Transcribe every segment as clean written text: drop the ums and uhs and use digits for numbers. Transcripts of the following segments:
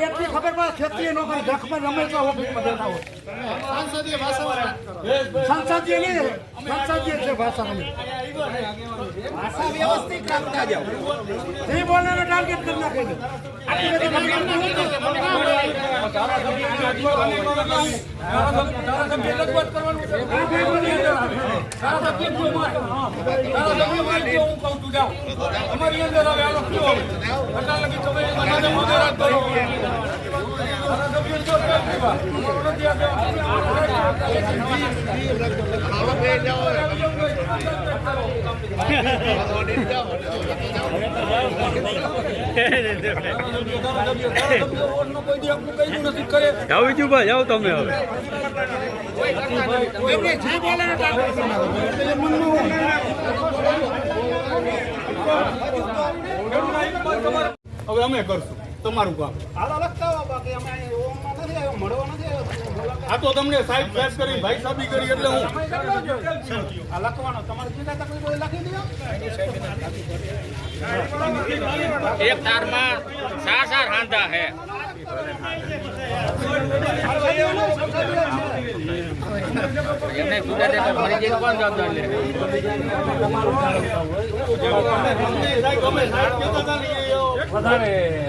એટલી ખબર પડે ખેતી નો કરી જખમાં રમે તો ઓફિસમાં બેઠા હોય સંસદીય ભાષા સંસદીય નહીં સંસદીય છે ભાષા ભાષા વ્યવસ્થિત રાખતા જાઓ જે બોલે ટાર્ગેટ કરી નાખે છે જાઓ વિજુભાઈ જાઓ તમે હવે અમે કરશું તમારું કામ. આ તો તમને સાહેબ ફેસ કરી ભાઈ સાબી કરી એટલે હું લખવાનો તમારે લખી દો. એક તારમાં સાર હાંધા હે એમને જુદા દેતા મરી જાય કોણ જવાબદાર લે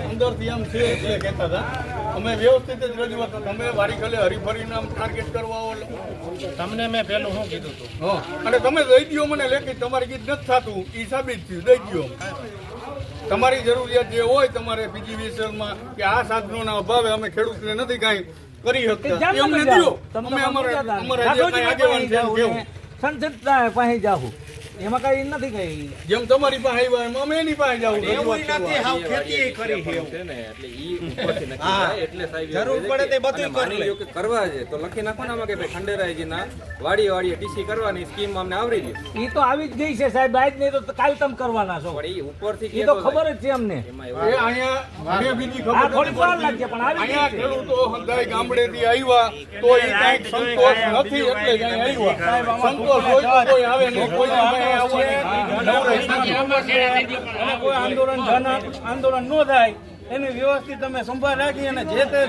અંદરથી આમ છે એટલે કહેતા હતા અમે વ્યવસ્થિત જ રજૂઆત તમે વારી ગલે હરીફરીને આમ ટાર્ગેટ કરવા આવો. તમને મેં પેલું શું કીધું હતું હા અને તમે દઈ દો મને લેખિત તમારી ગીત નથી થતું એ સાબિત થયું દઈ દો. તમારી જરૂરિયાત જે હોય તમારે PGVSLમાં કે આ સાધનોના અભાવે અમે ખેડૂતને નથી કાંઈ કરી શકતા એ અમને દો. અમે અમારા જે કાંઈ આગેવાન છે સંસદ પાસે જાઉં એમાં કઈ નથી કઈ જેમ તમારી પાસે આવ્યા એમ અમે એની પાસે જાવ એવું નથી હાવ ખેતી કરી છે ને એટલે ઈ ઉપરથી નક્કી થાય એટલે સાહેબ જરૂર પડે તે બધું માની લ્યો કે કરવા છે તો લખી નાખો ને આમાં કે ભાઈ ખંડેરાયજીના વાડીએ TC કરવાની સ્કીમ અમને આવરી લ્યો. ઈ તો આવી જ ગઈ છે સાહેબ આજ નહીં તો કાલ તમે કરવાના છો પણ ઈ ઉપરથી ઈ તો ખબર જ છે અમને એ અહીંયા મને બીજી ખબર આ થોડી વાર લાગશે પણ આવી અહીંયા ખેડૂતો હંધાઈ ગામડેથી આવ્યા તો એ કાંઈક સંતોષ નથી એટલે જ અહીંયા આવ્યા. સંતોષ હોય તો કોઈ આવે નહીં કોઈ કોઈ આંદોલન ન થાય એની વ્યવસ્થિત તમે સંભાળ રાખી અને જે તે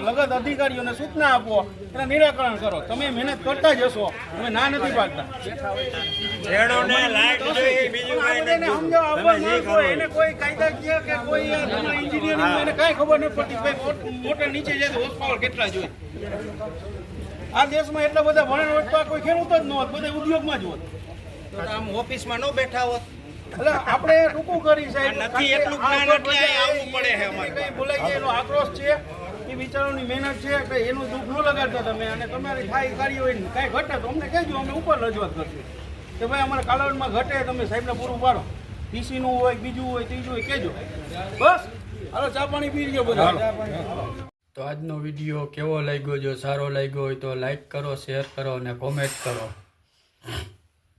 લગત અધિકારીઓને સૂચના આપો એના નિરાકરણ કરો. તમે મહેનત કરતા જશો અમે ના નથી પાડતા. એને કોઈ કાયદાકીય કે કોઈ એન્જિનિયરિંગ એને કાંઈ ખબર નથી પડતી. મોટર નીચે જાય તો હોર્સ પાવર કેટલા જોઈએ. આ દેશમાં એટલા બધા ભણેલ હોત તો કોઈ ખેડૂત જ ન હોત, બધા ઉદ્યોગમાં જ હોત. આમ ઓફિસમાં ન બેઠા હોત એટલે આપણે ટૂંકું કરી સાહેબ નથી એટલું જ્ઞાન એટલે આવવું પડે છે અમારે કઈ બોલાય છે એનો આક્રોશ છે એ બિચારોની મહેનત છે એટલે એનું દુઃખ ન લગાડતા તમે અને તમારી થાય કાર્ય હોય ને કાંઈ ઘટે તો અમને કહેજો અમે ઉપર રજૂઆત કરશું કે ભાઈ અમારે કાલાવડમાં ઘટે તમે સાહેબને પૂરું પાડો. PC નું હોય બીજું હોય ત્રીજું હોય કહેજો. બસ હાલો ચા પાણી પી ગયો બધા. તો આજનો વિડીયો કેવો લાગ્યો? જો સારો લાગ્યો હોય તો લાઈક કરો, શેર કરો અને કોમેન્ટ કરો.